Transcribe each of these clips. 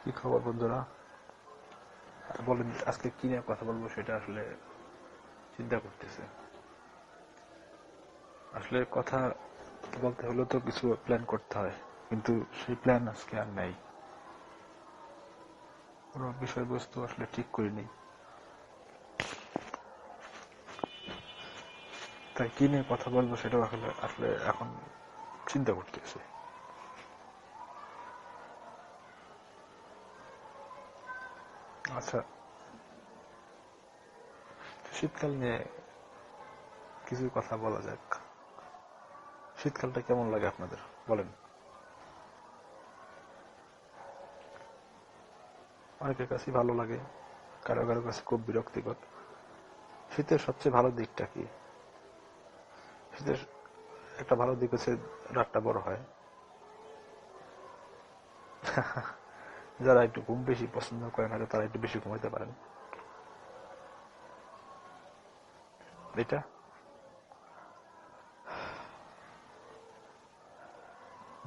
কি খবর বন্ধুরা? বলেন আজকে কি নিয়ে কথা বলবো সেটা আসলে চিন্তা করতেছে। আসলে কথা বলতে হলে তো কিছু প্ল্যান করতে হয়, কিন্তু সেই প্ল্যান আজকে আর নাই। কোনো বিষয়বস্তু আসলে ঠিক করিনি, তাই কি নিয়ে কথা বলবো সেটাও আসলে আসলে এখন চিন্তা করতেছে। আচ্ছা, শীতকাল নিয়ে কিছু কথা বলা যাক। শীতকালটা কেমন লাগে আপনাদের বলেন? অনেকের কাছে ভালো লাগে, কারো কারো কাছে খুব বিরক্তিকর। শীতের সবচেয়ে ভালো দিকটা কি? শীতের একটা ভালো দিক হচ্ছে রাতটা বড় হয়। যারা একটু ঘুম বেশি পছন্দ করেন হয়তো তারা একটু বেশি ঘুমাইতে পারেন। এটা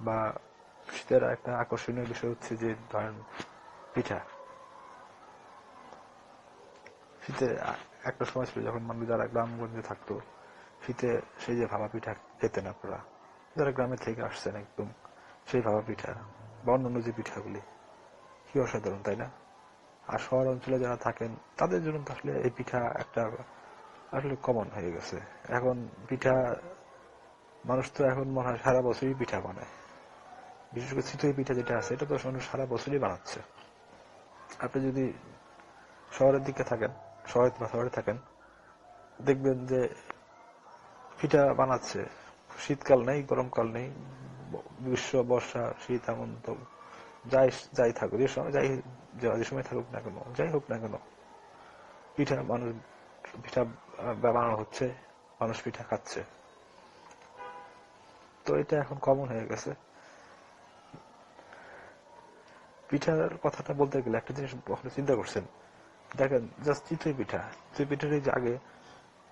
বা শীতের একটা আকর্ষণীয় বিষয় হচ্ছে যে ধরেন পিঠা। শীতে একটা সময় ছিল যখন মানুষ যারা গ্রামগঞ্জে থাকতো, শীতে সেই যে ভাপা পিঠা খেতেন আপনারা, যারা গ্রামে থেকে আসছেন একদম, সেই ভাপা পিঠা বা অন্যান্য যে পিঠাগুলি কি অসাধারণ, তাই না? আর শহর অঞ্চলে যারা থাকেন তাদের জন্য তো আসলে এই পিঠা একটা আসলে কমন হয়ে গেছে এখন। পিঠা মানুষ তো এখন মনে হয় সারা বছরই পিঠা বানায়। বিশেষ করে চিতই পিঠা যেটা আছে এটা তো মানুষ সারা বছরই বানাচ্ছে। আপনি যদি শহরের দিকে থাকেন, শহরে থাকেন, দেখবেন যে পিঠা বানাচ্ছে, শীতকাল নেই, গরমকাল নেই, গ্রীষ্ম, বর্ষা, শীত, হেমন্ত, যাই যাই থাকুক, যে সময় যাই, যে সময় থাকুক না কেন, যাই হোক না কেন, পিঠা বানানো হচ্ছে, মানুষ পিঠা খাচ্ছে। তো এটা এখন কমন হয়ে গেছে। পিঠার কথাটা বলতে গেলে একটা জিনিস কখনো চিন্তা করছেন? দেখেন, জাস্ট চিতই পিঠা, চিতই পিঠার যে আগে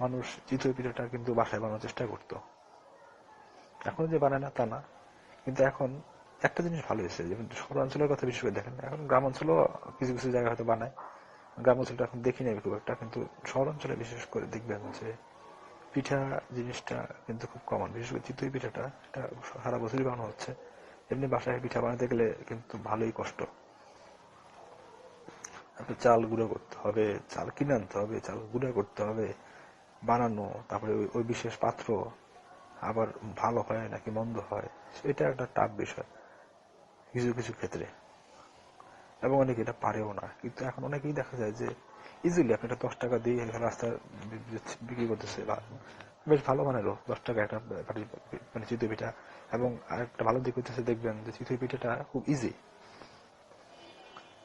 মানুষ চিতই পিঠাটা কিন্তু বাসায় বানানোর চেষ্টা করতো। এখন যে বানায় না তা না, কিন্তু এখন একটা জিনিস ভালো হয়েছে, যেমন শহরাঞ্চলের কথা বিশেষ করে দেখেন, এখন গ্রাম অঞ্চলেও কিছু কিছু জায়গায় হয়তো বানায়, গ্রাম অঞ্চলটা এখন দেখি নাই খুব একটা, কিন্তু শহর অঞ্চলে বিশেষ করে দেখবেন যে পিঠা জিনিসটা কিন্তু খুব কমন। বিশেষ করে চিতই পিঠাটা এটা সারা বছরই বানানো হচ্ছে। এমনি বাসায় পিঠা বানাতে গেলে কিন্তু ভালোই কষ্ট। আপনি চাল গুঁড়ো করতে হবে, চাল কিনে আনতে হবে, চাল গুঁড়ো করতে হবে, বানানো, তারপরে ওই বিশেষ পাত্র আবার ভালো হয় নাকি মন্দ হয় সেটা একটা টাফ বিষয় কিছু কিছু ক্ষেত্রে, এবং অনেকে এটা পারেও না। কিন্তু এখন অনেকেই দেখা যায় যে ইজিলি আপনি এটা 10 টাকা দিয়ে রাস্তায় বিক্রি করতেছে, বা বেশ ভালো মানেরও 10 টাকা একটা মানে চিতই পিঠা। এবং আরেকটা ভালো দিক হচ্ছে দেখবেন যে চিতই পিঠাটা খুব ইজি,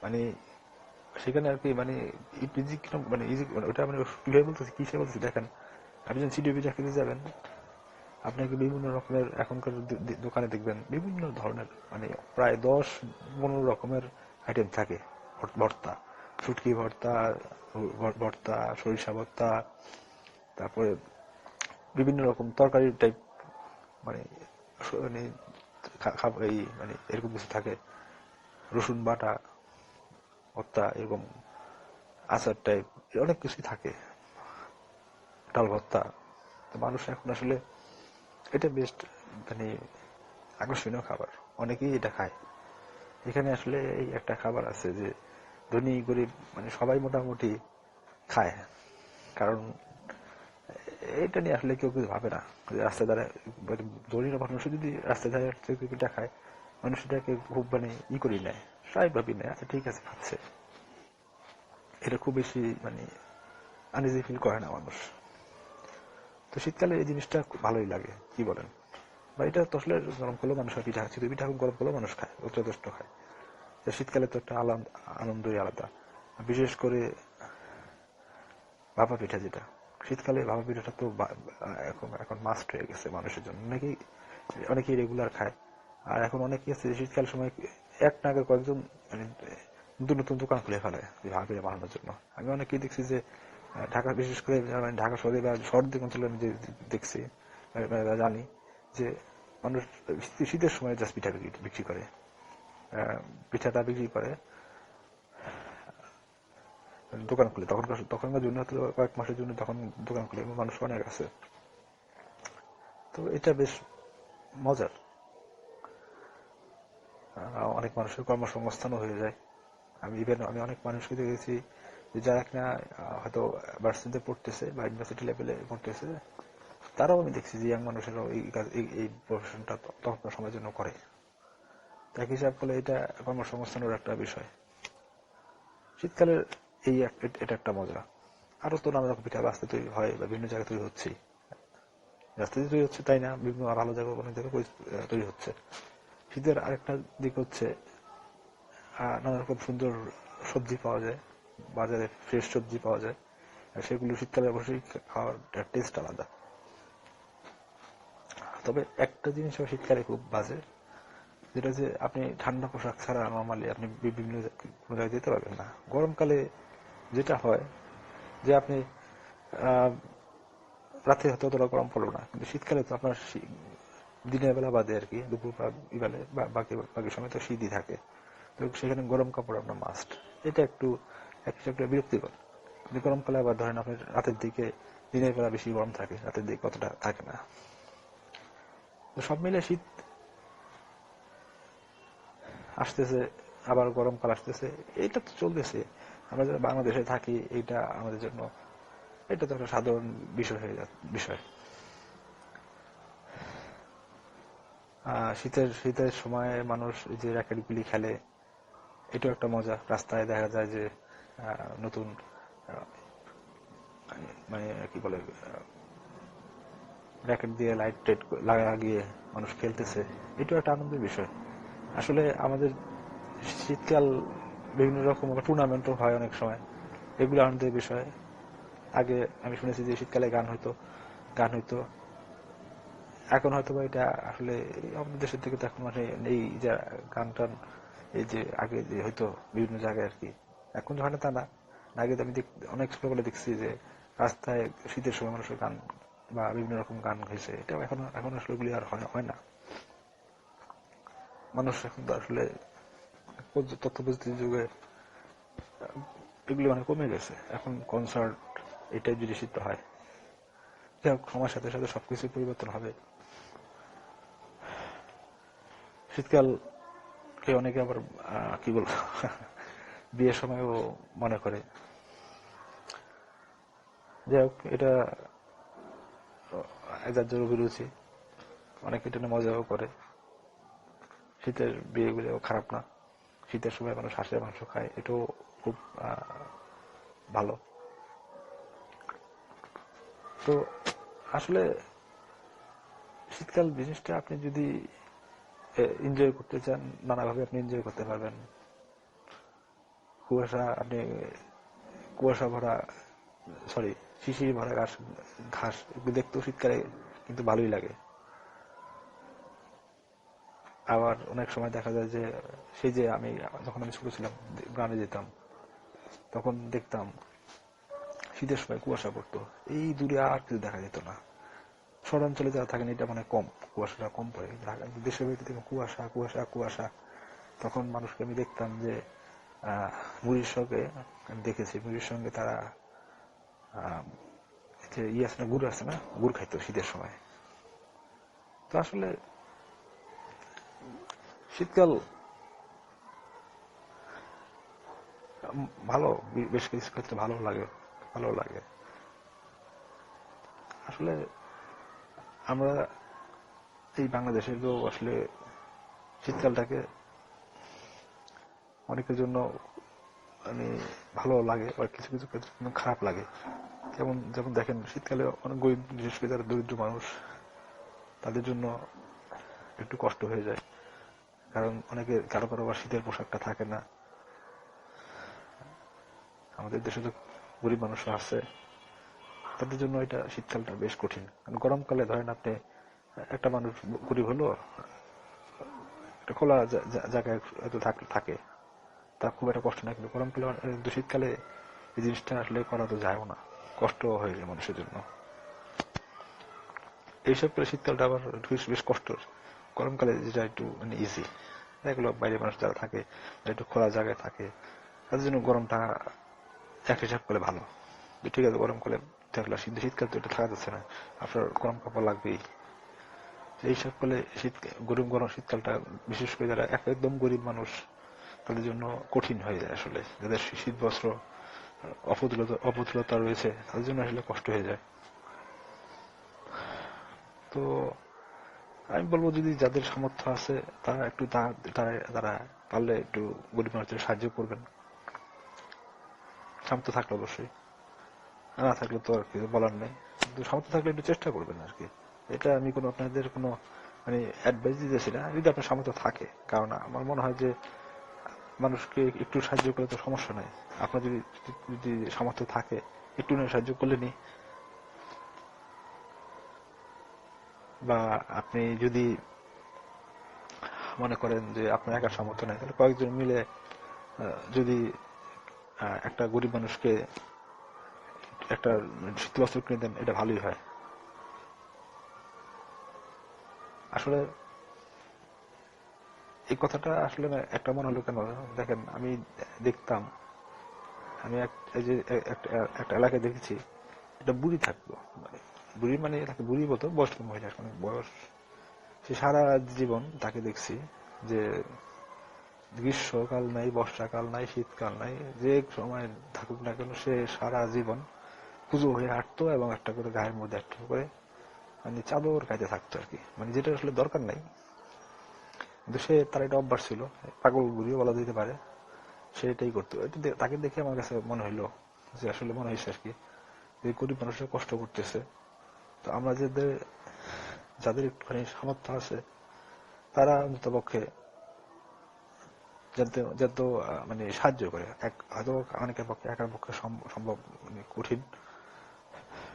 মানে সেখানে আর কি, মানে ইজি মানে ইজি, ওটা মানে কিভাবে বলতেছি, কিসে বলতেছি দেখেন, আপনি যখন চিতই পিঠা খেতে যাবেন, আপনাকে বিভিন্ন রকমের এখনকার দোকানে দেখবেন বিভিন্ন ধরনের, মানে প্রায় 10-15 রকমের আইটেম থাকে। ভর্তা, শুটকি ভর্তা, ভর্তা, সরিষা ভর্তা, তারপরে বিভিন্ন রকম তরকারি টাইপ, মানে মানে এই মানে এরকম কিছু থাকে, রসুন বাটা ভর্তা, এরকম আচার টাইপ, অনেক কিছুই থাকে, ডাল ভর্তা। তো মানুষ এখন আসলে এটা বেস্ট, মানে আকর্ষণীয় খাবার, অনেকেই এটা খায়। এখানে আসলে এই একটা খাবার আছে যে ধনী গরিব মানে সবাই মোটামুটি খায়, কারণ এটা নিয়ে আসলে কেউ কিছু ভাবে না। যে রাস্তায় দাঁড়ায় ধনী মানুষ যদি রাস্তায় দাঁড়িয়ে পিঠা খায়, মানুষ এটাকে খুব মানে করি নেয়, স্বাভাবিকভাবেই নেয়, আচ্ছা ঠিক আছে খাচ্ছে, এটা খুব বেশি মানে আনইজি ফিল করে না মানুষ। তো শীতকালে এই জিনিসটা খুব ভালোই লাগে, কি বলেন? বা এটা তো আসলে গরম করলেও মানুষ হয়, পিঠা খাচ্ছে, পিঠা গরম করলেও মানুষ খায়, যথেষ্ট খায়। শীতকালে তো একটা আনন্দই আলাদা। বিশেষ করে ভাপা পিঠা যেটা, শীতকালে ভাপা পিঠাটা তো এখন এখন মাস্ট হয়ে গেছে মানুষের জন্য। অনেকেই রেগুলার খায়। আর এখন অনেকেই আছে শীতকাল সময় এক নাগার কয়েকজন মানে নতুন নতুন দোকান খুলে ফেলে ভাপা পিঠা বানানোর জন্য। আমি অনেকেই দেখছি যে ঢাকা, বিশেষ করে মানে ঢাকা শহরে বা শহর দিক অঞ্চলে আমি যে দেখছি, জানি যে মানুষ শীতের সময় জাস্ট পিঠা বিক্রি করে, পিঠাটা বিক্রি করে, দোকান খুলে, তখনকার জন্য হয়তো কয়েক মাসের জন্য তখন দোকান খুলে মানুষ অনেক আছে। তো এটা বেশ মজার। অনেক মানুষের কর্মসংস্থানও হয়ে যায়। আমি অনেক মানুষকে দেখেছি যে যারা কিনা হয়তো ভার্সিটিতে পড়তেছে বা ইউনিভার্সিটি লেভেলে পড়তেছে, তারাও আমি দেখছি যে ইয়াং মানুষেরাও এই প্রফেশনটা তখনকার সময়ের জন্য করে। এক হিসাব করলে এটা কর্মসংস্থানের একটা বিষয়। শীতকালের এটা একটা মজা। আরো তো নানা রকম পিঠা রাস্তায় তৈরি হয় বা বিভিন্ন জায়গায় তৈরি হচ্ছে, রাস্তায় তৈরি হচ্ছে তাই না, বিভিন্ন ভালো জায়গায় অনেক জায়গায় তৈরি হচ্ছে। শীতের আরেকটা দিক হচ্ছে নানা রকম সুন্দর সবজি পাওয়া যায় বাজারে, ফ্রেশ সবজি পাওয়া যায়, আর সেগুলো শীতকালে অবশ্যই খাওয়ার টেস্ট আলাদা। তবে একটা জিনিস শীতকালে খুব বাজে, যেটা যে আপনি ঠান্ডা পোশাক ছাড়া নর্মালি আপনি বিভিন্ন কোনো জায়গায় যেতে পারবেন না। গরমকালে যেটা হয় যে আপনি রাতে হয়তো অতটা গরম পড়লো না, কিন্তু শীতকালে তো আপনার দিনের বেলা বাদে আর কি, দুপুর বেলা বাকি সময় তো শীতই থাকে, তো সেখানে গরম কাপড় আপনার মাস্ট। এটা একটু এক হিসাবে বিরক্তিকর। কিন্তু গরমকালে আবার ধরেন আপনার রাতের দিকে দিনের বেলা বেশি গরম থাকে, রাতের দিকে অতটা থাকে না। তো সব মিলে শীত আসতেছে, আবার গরমকাল আসতেছে, এটা তো চলতেছে। আমরা যারা বাংলাদেশে থাকি, এটা আমাদের জন্য এটা তো একটা সাধারণ বিষয়। শীতের সময় মানুষ যে র্যাকেট গুলি খেলে, এটাও একটা মজা। রাস্তায় দেখা যায় যে নতুন মানে কি বলে র্যাকেট দিয়ে লাইট টাইট লাগিয়ে মানুষ খেলতেছে, এটাও একটা আনন্দের বিষয়। আসলে আমাদের শীতকাল বিভিন্ন রকম টুর্নামেন্টও হয় অনেক সময়, এগুলো আনন্দের বিষয়। আগে আমি শুনেছি যে শীতকালে গান হইতো। এখন হয়তো বা এটা আসলে আমাদের দেশের থেকে তো এখন মানে এই যে গান টান, এই যে আগে যে হয়তো বিভিন্ন জায়গায় আর কি, এখন হয় না তা না। আগে আমি অনেক ছোটবেলা দেখছি যে রাস্তায় শীতের সময় মানুষের গান বা বিভিন্ন রকম গান হয়েছে, এটা এখন আসলে ওগুলি আর হয় না। মানুষ এখন তো আসলে তথ্য প্রযুক্তির যুগে এগুলি মানে কমে গেছে। এখন কনসার্ট এটাই যদি শীত হয়, যাই হোক, সময়ের সাথে সাথে সবকিছু পরিবর্তন হবে। শীতকালকে অনেকে আবার কি বলবো বিয়ের সময়ও মনে করে। যাই হোক, এটা যার যার অভিরুচি, অনেকে এটা নিয়ে মজাও করে। শীতের বিয়েগুলো খারাপ না। শীতের সময় মানুষ হাঁসের মাংস খায়, এটাও খুব ভালো। তো আসলে শীতকাল জিনিসটা আপনি যদি এনজয় করতে চান, নানাভাবে আপনি এনজয় করতে পারবেন। কুয়াশা ভরা শিশির ভরা ঘাস এগুলো দেখতেও শীতকালে কিন্তু ভালোই লাগে। আবার অনেক সময় দেখা যায় যে সেই যে যখন আমি ছোট ছিলাম, গ্রামে যেতাম, তখন দেখতাম শীতের সময় কুয়াশা পড়তো, এই দূরে আর কিছু দেখা যেত না। শহরাঞ্চলে যারা থাকেন এটা মানে কম, কুয়াশাটা কম পড়ে। দেশের বাড়িতে থেকে কুয়াশা কুয়াশা কুয়াশা। তখন মানুষকে আমি দেখতাম যে মুড়ির সঙ্গে, আমি দেখেছি মুড়ির সঙ্গে তারা যে আছে না, গুড় আছে না, গুড় খাইতো শীতের সময়। তো আসলে শীতকাল ভালো, বেশ কিছু ক্ষেত্রে ভালো লাগে। আসলে আমরা এই বাংলাদেশের কেউ আসলে শীতকালটাকে অনেকের জন্য মানে ভালো লাগে, আর কিছু কিছু ক্ষেত্রে খারাপ লাগে। যেমন দেখেন, শীতকালে অনেক গরিব, বিশেষ করে যারা দরিদ্র মানুষ, তাদের জন্য একটু কষ্ট হয়ে যায়। কারণ কারো আবার শীতের পোশাকটা থাকে না। আমাদের দেশে তো গরিব মানুষরা আছে, তাদের জন্য এটা শীতকালটা বেশ কঠিন। কারণ গরমকালে ধরেন আপনি একটা মানুষ গরিব হলো, একটা খোলা জায়গায় হয়তো থাকে, তার খুব একটা কষ্ট নাই। কিন্তু গরমকালে কিন্তু শীতকালে এই জিনিসটা আসলে করা তো যায়ও না, কষ্ট হয়ে যায় মানুষের জন্য। এইসব করে শীতকালটা আবার বেশ কষ্টর। গরমকালে যেটা একটু মানে ইজি, এগুলো বাইরে মানুষ যারা থাকে, যারা একটু খোলা জায়গায় থাকে, তাদের জন্য গরমটা এক হিসাব করে ভালো। ঠিক আছে, গরমকালে থাকলে শীতকাল তো এটা থাকা যাচ্ছে না, আপনার গরম কাপড় লাগবেই। এই হিসাব করলে গরম শীতকালটা বিশেষ করে যারা একদম গরিব মানুষ তাদের জন্য কঠিন হয়ে যায় আসলে, যাদের শীত বস্ত্র অপ্রতুলতা রয়েছে তাদের জন্য আসলে কষ্ট হয়ে যায়। তো আমি বলবো যদি যাদের সামর্থ্য আছে তারা একটু তারা পারলে একটু গরিব মানুষদের সাহায্য করবেন, সামর্থ্য থাকলে অবশ্যই, না থাকলে তো আর কিছু বলার নেই, কিন্তু সামর্থ্য থাকলে একটু চেষ্টা করবেন আর কি। এটা আমি কোনো আপনাদের কোনো মানে অ্যাডভাইস দিতেছি না, যদি আপনার সামর্থ্য থাকে। কারণ আমার মনে হয় যে মানুষকে একটু সাহায্য করলে তো সমস্যা নাই। আপনার যদি যদি সামর্থ্য থাকে একটু সাহায্য করলেনি, বা আপনি যদি মনে করেন যে আপনার একার সামর্থ্য নেই, তাহলে কয়েকজন মিলে যদি একটা গরিব মানুষকে একটা শীতবস্ত্র কিনে দেন, এটা ভালোই হয় আসলে। এই কথাটা আসলে একটা মনে হলো কেন দেখেন, আমি দেখতাম, আমি এই যে একটা এলাকায় দেখেছি, একটা বুড়ি থাকতো, বুড়ি মানে তাকে বুড়ি বলতো, বয়স্ক মহিলা, অনেক বয়স। সে সারা জীবন তাকে দেখছি যে গ্রীষ্মকাল নাই, বর্ষাকাল নাই, শীতকাল নাই, যে সময় থাকুক না কেন সে সারা জীবন পুজো হয়ে হাঁটতো এবং একটা করে গায়ের মধ্যে একটা করে মানে চাদর গাইতে থাকতো আর কি, মানে যেটা আসলে দরকার নাই, কিন্তু সে তার একটা অভ্যাস ছিল, পাগল বুড়িও বলা যেতে পারে, সে এটাই করতো। তাকে দেখে আমার কাছে মনে হইলো যে আসলে মনে হয়েছে আর কি, যে গরিব মানুষরা কষ্ট করতেছে, তো আমরা যাদের একটুখানি সামর্থ্য আছে তারা অন্তত পক্ষে যত মানে সাহায্য করে, হয়তো অনেকের পক্ষে একার পক্ষে সম্ভব মানে কঠিন,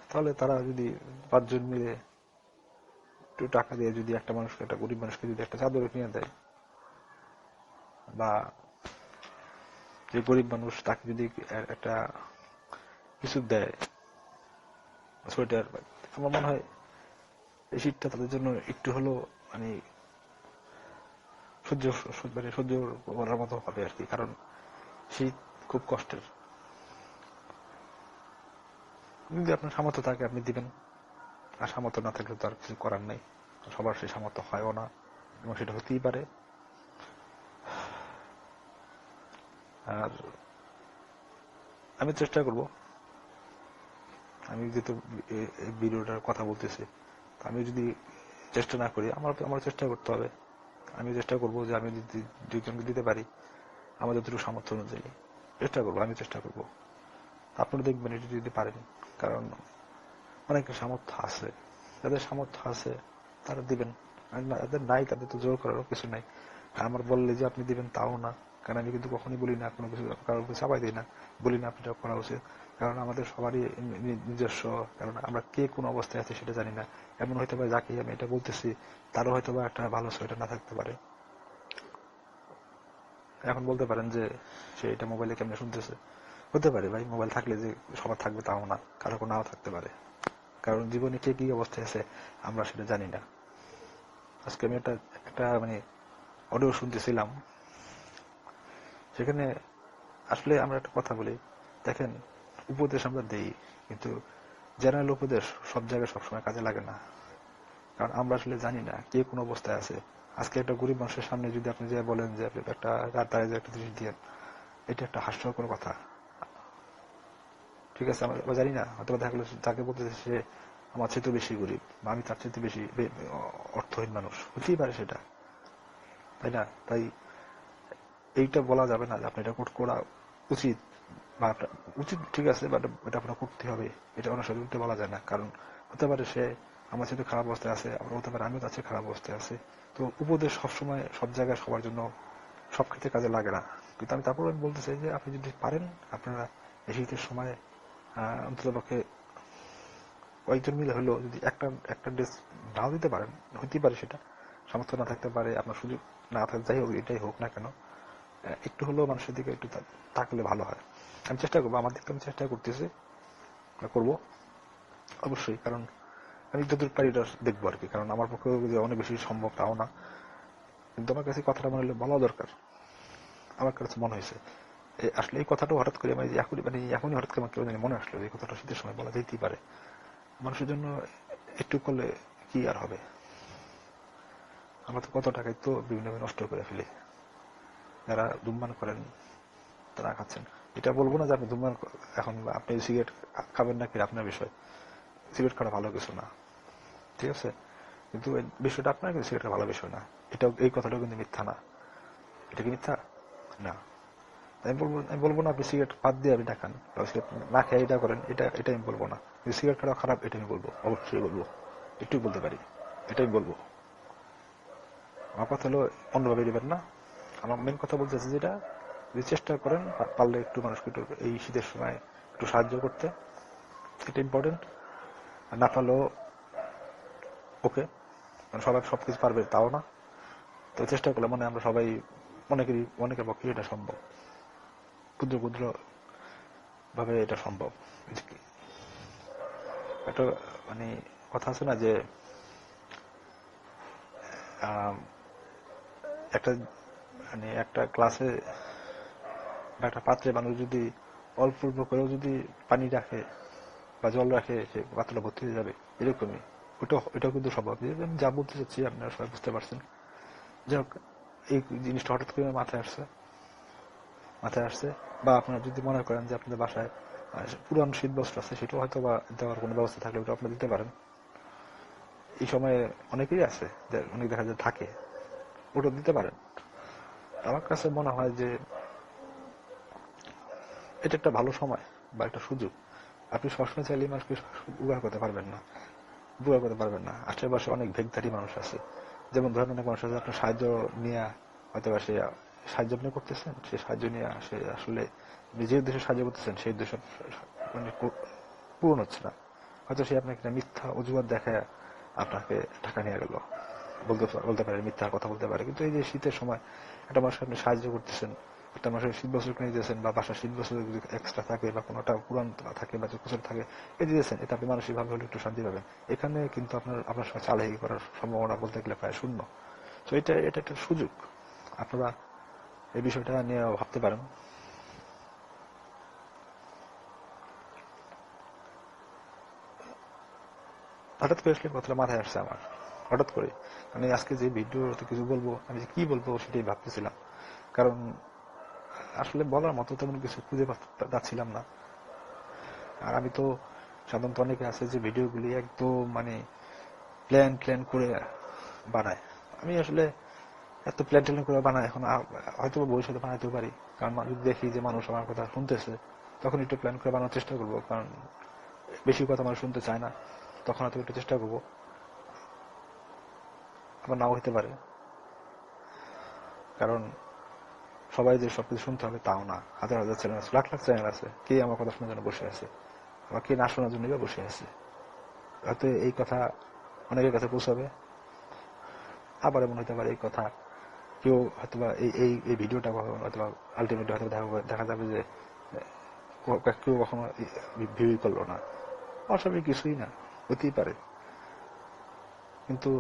তাহলে তারা যদি 5 জন মিলে একটু টাকা দিয়ে যদি একটা মানুষকে, একটা গরিব মানুষকে যদি একটা চাদর কিনে দেয়, বা যে গরিব মানুষ তাকে যদি একটা কিছু দেয়, সোয়েটার, আমার মনে হয় এই শীতটা তাদের জন্য একটু হলেও মানে সহ্য করার মতো হবে আর কি। কারণ শীত খুব কষ্টের। যদি আপনার সামর্থ্য থাকে আপনি দিবেন, আর সামর্থ্য না থাকলে তো আর কিছু করার নেই, সবার সেই সামর্থ্য হয়ও না, এবং সেটা হতেই পারে। আর আমি চেষ্টা করব, আমি যেহেতু ভিডিওটার কথা বলতেছি, আমি যদি চেষ্টা না করি, আমার চেষ্টা করতে হবে। আমি চেষ্টা করব যে আমি যদি 2 জনকে দিতে পারি আমার যতটুকু সামর্থ্য অনুযায়ী চেষ্টা করবো, আমি চেষ্টা করব। আপনারা দেখবেন এটা যদি পারেন, কারণ অনেকের সামর্থ্য আছে, যাদের সামর্থ্য আছে তারা দিবেন, আর যাদের নাই তাদের তো জোর করারও কিছু নাই। আমার বললে যে আপনি দিবেন তাও না, কারণ আমি কিন্তু কখনই বলি না কোনো কিছু কারোর উপর চাপাই দিই না, বলি না আপনি এটা করা উচিত, কারণ আমাদের সবারই নিজস্ব, কারণ আমরা কে কোন অবস্থায় আছে সেটা জানি না। এমন হইতে পারে যাকে আমি এটা বলতেছি তারও হয়তো বা একটা ভালো সোয়েটার না থাকতে পারে। এখন বলতে পারেন যে সে এটা মোবাইলে কেমনে শুনতেছে, হতে পারে ভাই, মোবাইল থাকলে যে সবার থাকবে তাও না, কারো নাও থাকতে পারে, কারণ জীবনে কে কি অবস্থায় আছে আমরা সেটা জানি না। আজকে আমি একটা মানে অডিও শুনতেছিলাম, সেখানে আসলে আমরা একটা কথা বলি, দেখেন উপদেশ আমরা দেই, কিন্তু জেনারেল উপদেশ সব জায়গায় সবসময় কাজে লাগে না, কারণ আমরা আসলে জানি না কে কোন অবস্থায় আছে। আজকে একটা গরিব মানুষের সামনে যদি আপনি যে বলেন যে আপনি একটা তারে যে একটা জিনিস দিয়ে, এটা একটা হাস্যকর কথা, ঠিক আছে। আমরা জানি না, হয়তো দেখা গেলো যাকে বলতেছে সে আমার চেয়ে বেশি গরিব, বা আমি তার চেয়ে বেশি অর্থহীন মানুষ, হতেই পারে সেটা, তাই না? তাই এইটা বলা যাবে না যে আপনি এটা করা উচিত, বা উচিত ঠিক আছে, বাট এটা আপনার করতে হবে, এটা অনেক সময় বলা যায় না, কারণ হতে পারে সে আমার সাথে খারাপ অবস্থায় আছে, আবার হতে পারে আমিও তার সাথে খারাপ অবস্থায় আছে। তো উপদেশ সবসময় সব জায়গায় সবার জন্য সব ক্ষেত্রে কাজে লাগে না, কিন্তু আমি তারপর আমি বলতে চাই যে আপনি যদি পারেন আপনারা এই শীতের সময় অন্তত পক্ষে কয়েকজন মিলে হলেও যদি একটা একটা ড্রেস নাও দিতে পারেন, হতেই পারে সেটা সামর্থ্য না থাকতে পারে, আপনার সুযোগ না থাকতে, যাই হোক এটাই হোক না কেন, একটু হলেও মানুষের দিকে একটু তাকালে ভালো হয়। আমি চেষ্টা করবো, আমার দিকে আমি চেষ্টা করতেছি, করবো অবশ্যই, কারণ আমি যতটুকু পারি এটা দেখবো আর কি, কারণ আমার পক্ষে যে অনেক বেশি সম্ভব তাও না, কিন্তু আমার কাছে কথাটা মনে হলে বলা দরকার, আমার কাছে মনে হয়েছে। আসলে এই কথাটা হঠাৎ করে মানে এখনই হঠাৎ করে আমার কেউ জানি মনে আসলো এই কথাটা শীতের সময় বলা যেতেই পারে। মানুষের জন্য একটু করলে কি আর হবে? আমরা তো কত টাকাই তো বিভিন্নভাবে নষ্ট করে ফেলি। যারা ধূমপান করেন তারা খাচ্ছেন, এটা বলবো না যে আপনি ধূমপান এখন আপনি সিগারেট খাবেন না কি আপনার বিষয়, সিগারেট খাওয়া ভালো কিছু না, ঠিক আছে, কিন্তু এই বিষয়টা আপনার, কিন্তু সিগারেট ভালো বিষয় না, এটাও এই কথাটাও কিন্তু মিথ্যা না। এটা কি মিথ্যা? না। আমি বলবো না আপনি সিগারেট বাদ দিয়ে আপনি দেখান, বা সিগারেট না খেয়ে এটা করেন, এটা আমি বলবো না। কিন্তু সিগারেট খাওয়া খারাপ এটা আমি বলবো, অবশ্যই বলবো, একটু বলতে পারি, এটাই বলবো। আমার কথা হলো অন্যভাবে দেবেন না। আমার মেন কথা বলতে চাচ্ছি যেটা, যদি চেষ্টা করেন পারলে একটু মানুষকে একটু এই শীতের সময় একটু সাহায্য করতে, এটা ইম্পর্টেন্ট। আর না পারলেও ওকে, মানে সবাই সবকিছু পারবে তাও না, তো চেষ্টা করলে মানে আমরা সবাই অনেকের পক্ষে এটা সম্ভব, ক্ষুদ্র ক্ষুদ্র ভাবে এটা সম্ভব। একটা মানে কথা আছে না যে একটা মানে একটা ক্লাসে বা একটা পাত্রে মানুষ যদি অল্প অল্প করেও যদি পানি রাখে বা জল রাখে, সে পাত্রটা ভর্তি হয়ে যাবে, এরকমই ওটাও কিন্তু সম্ভব। আমি যা বলতে চাচ্ছি আপনারা সবাই বুঝতে পারছেন। যাই হোক, এই জিনিসটা হঠাৎ করে মাথায় আসছে। বা আপনারা যদি মনে করেন যে আপনাদের বাসায় পুরান শীত বস্ত্র আছে, সেটাও হয়তো বা দেওয়ার কোনো ব্যবস্থা থাকলে ওটা আপনারা দিতে পারেন। এই সময়ে অনেকেই আছে, অনেক দেখা যায় থাকে, ওটা দিতে পারেন। আমার কাছে মনে হয় যে এটা একটা ভালো সময় বা একটা সুযোগ। আপনি সবসময় চাইলে মানুষকে উপকার করতে পারবেন না। আশেপাশে অনেক ভেগধারী মানুষ আছে, যেমন ধরেন অনেক মানুষ আছে আপনার সাহায্য নিয়ে, হয়তো বা সে সাহায্য আপনি করতেছেন, সে সাহায্য নিয়ে সে আসলে যে উদ্দেশ্যে সাহায্য করতেছেন সেই উদ্দেশ্য মানে পূরণ হচ্ছে না। হয়তো সে আপনাকে একটা মিথ্যা অজুহাত দেখায় আপনাকে টাকা নিয়ে গেল, বলতে পারে মিথ্যা কথা বলতে পারে। কিন্তু এই যে শীতের সময় একটা মানুষকে আপনি সাহায্য করতেছেন, একটা মানুষের শীত বস্ত্র কিনে দিয়েছেন, বা বাসার শীত বস্ত্র যদি এক্সট্রা থাকে বা কোনোটা পুরান থাকে বা কিছু থাকে এ দিয়েছেন, এতে আপনি মানসিকভাবে হলে একটু শান্তি পাবেন। এখানে কিন্তু আপনার সঙ্গে চালাকি করার সম্ভাবনা বলতে গেলে প্রায় শূন্য। তো এটা একটা সুযোগ, আপনারা এই বিষয়টা নিয়ে ভাবতে পারেন। হঠাৎ করে আসলে কথাটা মাথায় আসছে আমার, হঠাৎ করে। আমি আজকে যে ভিডিওতে কিছু বলবো, আমি যে কি বলবো সেটাই ভাবতেছিলাম। কারণ আসলে বলার মতো তেমন কিছু খুঁজে পাচ্ছিলাম না। আর আমি তো সাধারণত অনেকে আছে যে ভিডিওগুলি একদম মানে প্ল্যান করে বানায়। আমি আসলে এত প্ল্যান করে বানাই এখন, হয়তো ভবিষ্যতে বানাইতেও পারি। কারণ যদি দেখি যে মানুষ আমার কথা শুনতেছে, তখন একটু প্ল্যান করে বানানোর চেষ্টা করবো। কারণ বেশি কথা মানুষ শুনতে চায় না, তখন হয়তো একটু চেষ্টা করবো। আবার নাও হতে পারে, কারণ সবাই যে সবকিছু শুনতে হবে তাও না। হাজার হাজার চ্যানেল আছে, লাখ লাখ চ্যানেল আছে, কে আমার কথা শোনার জন্য বসে আছে, আবার কে না শোনার জন্য বসে আছে। হয়তো এই কথা অনেকের কাছে পৌঁছাবে, আবার এমন হতে পারে এই কথা কেউ হয়তোবা এই ভিডিওটা হয়তোবা আলটিমেটলি হয়তো দেখা যাবে যে কেউ কখনো ভিউই করলো না। অস্বাভাবিক কিছুই না, হতেই পারে। কিন্তু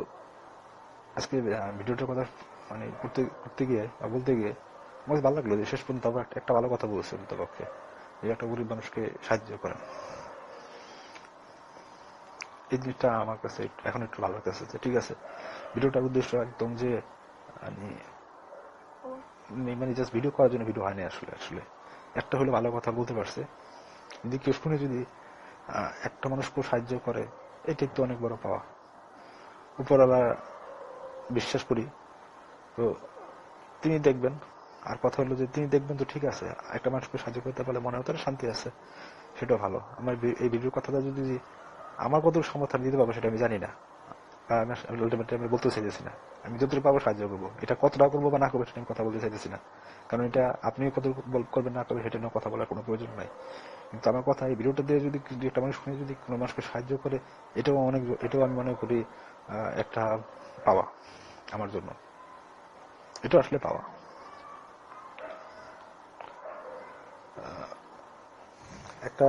আজকে ভিডিওটার কথা মানে করতে গিয়ে বা বলতে গিয়ে আমার ভালো লাগলো যে শেষ পর্যন্ত আবার একটা ভালো কথা বলছে পক্ষে, যে একটা গরিব মানুষকে সাহায্য করেন। এই জিনিসটা আমার কাছে এখন একটু ভালো লাগতেছে যে ঠিক আছে, ভিডিওটার উদ্দেশ্য একদম যে মানে জাস্ট ভিডিও করার জন্য ভিডিও হয়নি। আসলে একটা হলে ভালো কথা বলতে পারছে, যদি কেউ শুনে যদি একটা মানুষকেও সাহায্য করে, এটাই তো অনেক বড় পাওয়া। উপরওয়ালা বিশ্বাস করি, তো তিনি দেখবেন। আর কথা হলো যে তিনি দেখবেন তো ঠিক আছে, একটা মানুষকে সাহায্য করতে পারলে মনে হতো শান্তি আছে, সেটাও ভালো। আমার এই ভিডিওর কথাটা যদি আমার কতটুকু সমর্থন দিতে পারবো সেটা আমি জানি না, আমি বলতে চাইতেছি না। আমি যতটুকু পাবো সাহায্য করবো, এটা কতটা করবো বা না করবো সেটা আমি কথা বলতে চাইতেছি না। কারণ এটা আপনি কতটুকু করবেন না করবেন সেটা নিয়ে কথা বলার কোনো প্রয়োজন নাই। কিন্তু আমার কথা, এই ভিডিওটা দিয়ে যদি একটা মানুষ শুনে যদি কোনো মানুষকে সাহায্য করে, এটাও আমি মনে করি একটা পাওয়া আমার জন্য। এটা আসলে পাওয়া। একটা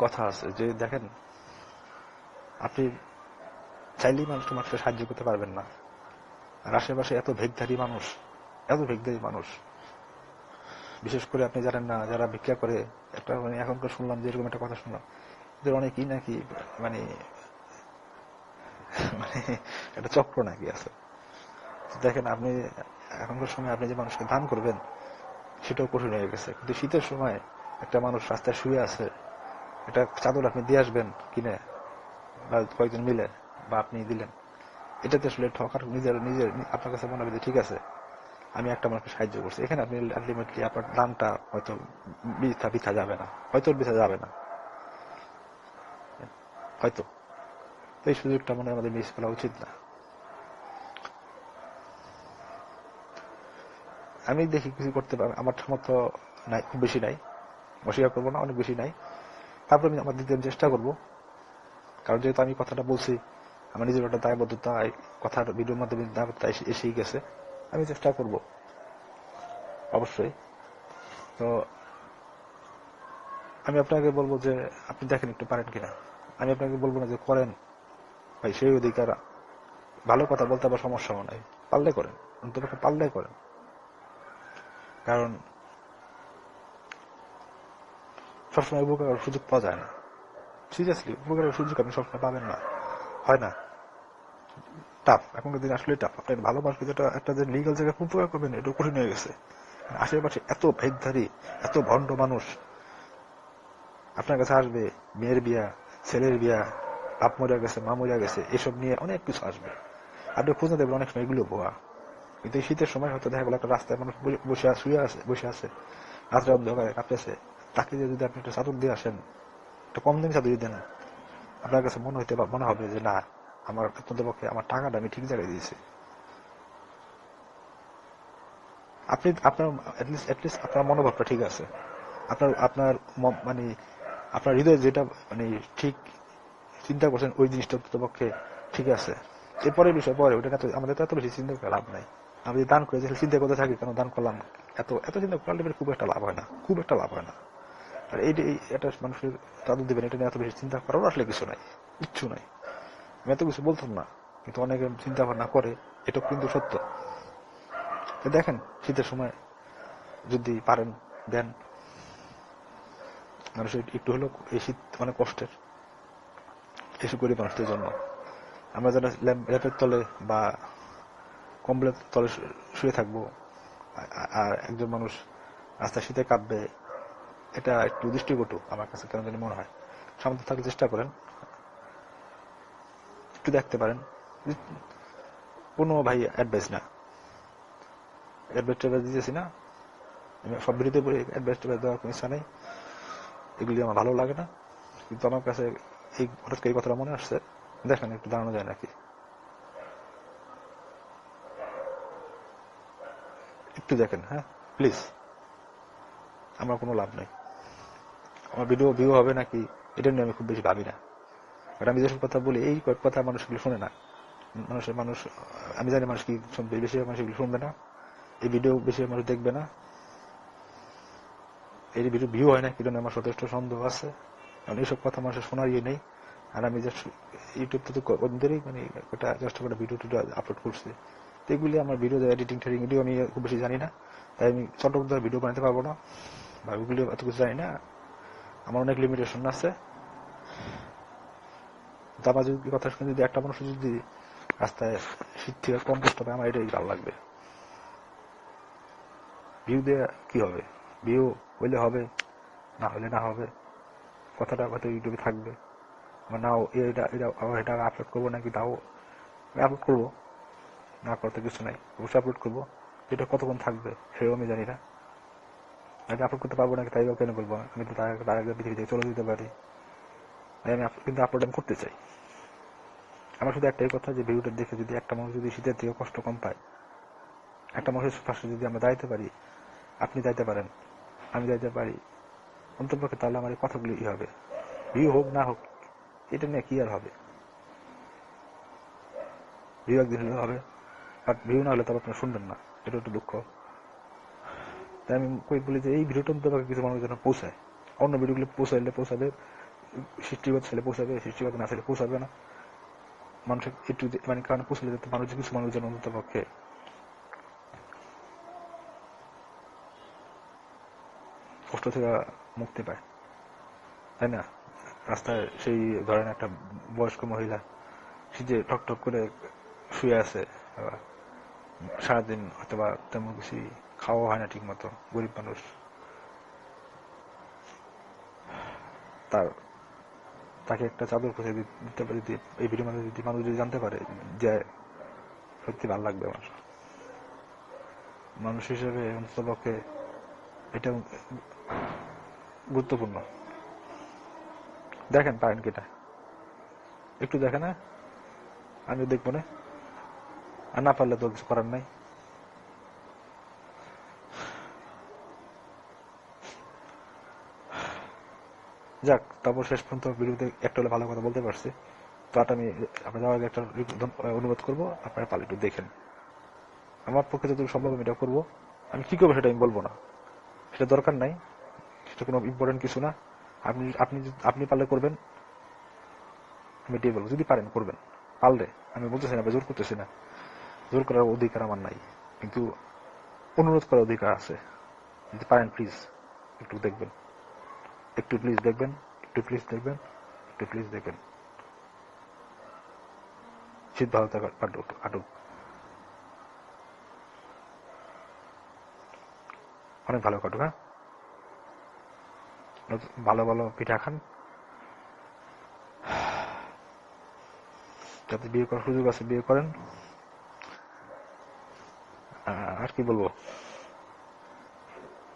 কথা আছে যে দেখেন, আপনি চাইলেই মানুষকে সাহায্য করতে পারবেন না। আর আশেপাশে এত ভেগধারী মানুষ, এত ভিক্ষারী মানুষ। বিশেষ করে আপনি জানেন না, যারা ভিক্ষা করে, একটা মানে এখনকার শুনলাম যে এরকম একটা কথা শুনলাম, এদের অনেকেই নাকি মানে মানে একটা চক্র নাকি আছে। দেখেন আপনি এখনকার সময় আপনি যে মানুষকে দান করবেন সেটাও কঠিন হয়ে গেছে। কিন্তু শীতের সময় একটা মানুষ রাস্তায় শুয়ে আছে, একটা চাদর আপনি দিয়ে আসবেন কিনে, বা কয়েকজন মিলে, বা আপনি দিলেন, এটাতে আসলে ঠকার নিজের নিজের আপনার কাছে মনে হবে যে ঠিক আছে আমি একটা মানুষকে সাহায্য করছি। এখানে আপনি আলটিমেটলি আপনার দানটা হয়তো বৃথা যাবে না, হয়তো বৃথা যাবে না, হয়তো। এই সুযোগটা মনে হয় আমাদের মিস করা উচিত না। আমি দেখি কিছু করতে পারি, আমার সামর্থ্য নাই, খুব বেশি নাই, অস্বীকার করবো না, অনেক বেশি নাই। তারপর আমি আমার দিতে চেষ্টা করবো, কারণ যেহেতু আমি কথাটা বলছি, আমার নিজের একটা দায়বদ্ধতা, কথার ভিডিওর মাধ্যমে দায়বদ্ধতা এসেই গেছে, আমি চেষ্টা করব অবশ্যই। তো আমি আপনাকে বলবো যে আপনি দেখেন একটু পারেন কিনা। আমি আপনাকে বলবো না যে করেন ভাই, সেই অধিকার, ভালো কথা বলতে আবার সমস্যাও নাই, পারলে করেন, অন্তপক্ষে পারলে করেন। কারণ সবসময় উপকারের সুযোগ পাওয়া যায় না, সিরিয়াসলি উপকারের সুযোগ আপনি সবসময় পাবেন না, হয় না, টাফ। এখনকার দিন আসলে টাফ। আপনার ভালোবাসবে যেটা একটা যে লিগাল জায়গায় উপকার করবেন, এটা কঠিন হয়ে গেছে। আশেপাশে এত ভেদধারী, এত ভণ্ড মানুষ আপনার কাছে আসবে, মেয়ের বিয়া, ছেলের বিয়া, বাপ মরিয়া গেছে, মা মরিয়া গেছে, এসব নিয়ে অনেক কিছু আসবে। আপনি খুঁজে দেবেন অনেক সময় এগুলো ভুয়া। কিন্তু এই শীতের সময় হয়তো দেখা গেল একটা রাস্তায় মানুষ বসে আছে, রাত্রে অন্ধকারে কাঁপতেছে, তাকে যদি আপনি একটা চাদর দিয়ে আসেন, একটা কম দামি চাদর দেন, আপনার কাছে মনে হবে যে না, আমার অত্যন্ত পক্ষে আমার টাকাটা আমি ঠিক জায়গায় দিয়েছি। আপনি আপনার অ্যাটলিস্ট আপনার মনোভাবটা ঠিক আছে, আপনার আপনার মানে আপনার হৃদয় যেটা মানে ঠিক চিন্তা করছেন, ওই জিনিসটা পক্ষে ঠিক আছে। এরপরের বিষয় পরে, ওটা আমাদের তো এত বেশি চিন্তা করে লাভ নাই। আমি দান করে যে চিন্তা করতে থাকি কেন দান করলাম, এত এত চিন্তা করলে খুব একটা লাভ হয় না, খুব একটা লাভ হয় না। আর এটা মানুষের চাদর দিবেন, এটা নিয়ে এত বেশি চিন্তা করার আসলে কিছু নাই, কিচ্ছু নাই। আমি এত কিছু বলতাম না, কিন্তু অনেকে চিন্তা ভাবনা করে, এটা কিন্তু সত্য। দেখেন শীতের সময় যদি পারেন দেন, মানুষের একটু হলেও এই শীত অনেক কষ্টের, এসব গরিব মানুষদের জন্য। আমরা যারা ল্যাপের তলে বা কম্বলের তলে শুয়ে থাকবো, আর একজন মানুষ রাস্তায় শীতে কাঁপবে, এটা একটু দৃষ্টিকটু আমার কাছে কেন জানি মনে হয়। সামর্থ্য থাকলে চেষ্টা করেন, একটু দেখতে পারেন। কোনো ভাই অ্যাডভাইস না, অ্যাডভাইস দিতেছি না, আমি সব ভিডিওতে বলি অ্যাডভাইস দেওয়ার কোনো ইচ্ছা নেই, এগুলি আমার ভালো লাগে না। কিন্তু আমার কাছে হঠাৎ করে এই কথাটা মনে আসছে, দেখেন একটু দাঁড়ানো যায় নাকি, একটু দেখেন, হ্যাঁ প্লিজ। আমার কোনো লাভ নেই, আমার ভিডিও ভিউ হবে নাকি এটা নিয়ে আমি খুব বেশি ভাবি না। বাট আমি যেসব কথা বলি, এই কথা মানুষগুলো শোনে না, মানুষ আমি জানি মানুষ কি শুনবে, বেশিরভাগ মানুষ এগুলো শুনবে না, এই ভিডিও বেশিরভাগ মানুষ দেখবে না, এই ভিডিও ভিউ হয় না, কিন্তু আমার যথেষ্ট সন্দেহ আছে। কারণ এইসব কথা মানুষের শোনার ইয়ে নেই। আর আমি জাস্ট ইউটিউবতে তো ওদেরই মানে একটা জাস্ট একটা ভিডিও টিডিও আপলোড করছি, তো এগুলি আমার ভিডিও এডিটিং টেডিং এটিও আমি খুব বেশি জানি না, তাই আমি চটকদার ভিডিও বানাতে পারবো না, বা ওইগুলি এত কিছু জানি না, আমার অনেক লিমিটেশন আছে। আমার যদি কথা শুনে যদি একটা মানুষ যদি রাস্তায় শীত থেকে কম কষ্ট পায়, আমার এটাই ভালো লাগবে। ভিউ দিয়ে কি হবে, ভিউ হইলে হবে, না হলে না হবে, কথাটা হয়তো ইউটিউবে থাকবে, নাও এটা আপলোড করবো নাকি তাও আপলোড করবো, না করতে কিছু নাই, অবশ্যই আপলোড করবো। এটা কতক্ষণ থাকবে সেও আমি জানি না, আমি আপলোড করতে পারবো নাকি তাই কেন বলবো, আমি তো তার আগে পৃথিবী থেকে চলে যেতে পারি। আমি কিন্তু আপলোড আমি করতে চাই। আমার শুধু একটাই কথা, যে ভিডিওটা দেখে যদি একটা মানুষ যদি শীতের থেকে কষ্ট কম পায়, একটা মানুষের পাশে যদি আমরা দাঁড়াতে পারি, আপনি যাইতে পারেন, আমি যাইতে পারি, অন্তপক্ষে তাহলে আমার এই কথাগুলি হবে। ভিউ হোক না হোক এটা নিয়ে কি আর হবে, ভিউ একদিন হলে হবে, বাট ভিউ না হলে তবে আপনারা শুনবেন না, এটা একটু দুঃখ। তাই আমি বলি যে এই ভিডিওটা অন্তপক্ষে কিছু মানুষ যেন পৌঁছায়, অন্য ভিডিওগুলো পৌঁছাবে, সৃষ্টিগত ছেলে পৌঁছাবে, সৃষ্টিগত না ছেলে পৌঁছাবে না, মানুষের একটু মানে কারণ পৌঁছলে যেতে মানুষ কিছু মানুষ যেন অন্তপক্ষে থেকে মুক্তি পায়, তাই না? রাস্তায় সেই ধরেন একটা বয়স্ক মহিলা, সে যে টক করে শুয়ে আছে, সারাদিন অথবা তেমন কিছু খাওয়া হয় না ঠিক মতো, গরিব মানুষ, তার তাকে একটা চাদর খুঁজে দিতে পারে, যদি এই ভিডিও মাধ্যমে যদি মানুষ যদি জানতে পারে, যে সত্যি ভালো লাগবে আমার। মানুষ হিসেবে অন্ততপক্ষে এটা গুরুত্বপূর্ণ। দেখেন পারেন কিটা, একটু দেখেন না, আমি দেখবো না, আর না পারলে তো কিছু করার নাই। যাক, তারপর শেষ পর্যন্ত ভিডিওতে একটা হলে ভালো কথা বলতে পারছি। তো আমি আপনার যাওয়ার আগে একটা অনুরোধ করবো, আপনারা পালে একটু দেখেন। আমার পক্ষে যতটুকু সম্ভব আমি এটা করবো। আমি কি করবো সেটা আমি বলবো না, সেটা দরকার নাই, সেটা কোনো ইম্পর্টেন্ট কিছু না। আপনি আপনি আপনি পারলে করবেন, আমি এটাই বলবো। যদি পারেন করবেন, পারলে। আমি বলতেছি না, জোর করতেছি না, জোর করার অধিকার আমার নাই, কিন্তু অনুরোধ করার অধিকার আছে। যদি পারেন প্লিজ একটু দেখবেন, একটু প্লিজ দেখবেন, একটু প্লিজ দেখবেন, একটু প্লিজ দেখবেন। শীত ভালো থাকার আটক, অনেক ভালো কাটুক। হ্যাঁ, ভালো ভালো পিঠা খান, যাতে বিয়ে করার সুযোগ আছে বিয়ে করেন। আর কি বলবো,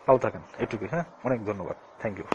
ভালো থাকেন, এটুকুই। হ্যাঁ, অনেক ধন্যবাদ, থ্যাংক ইউ।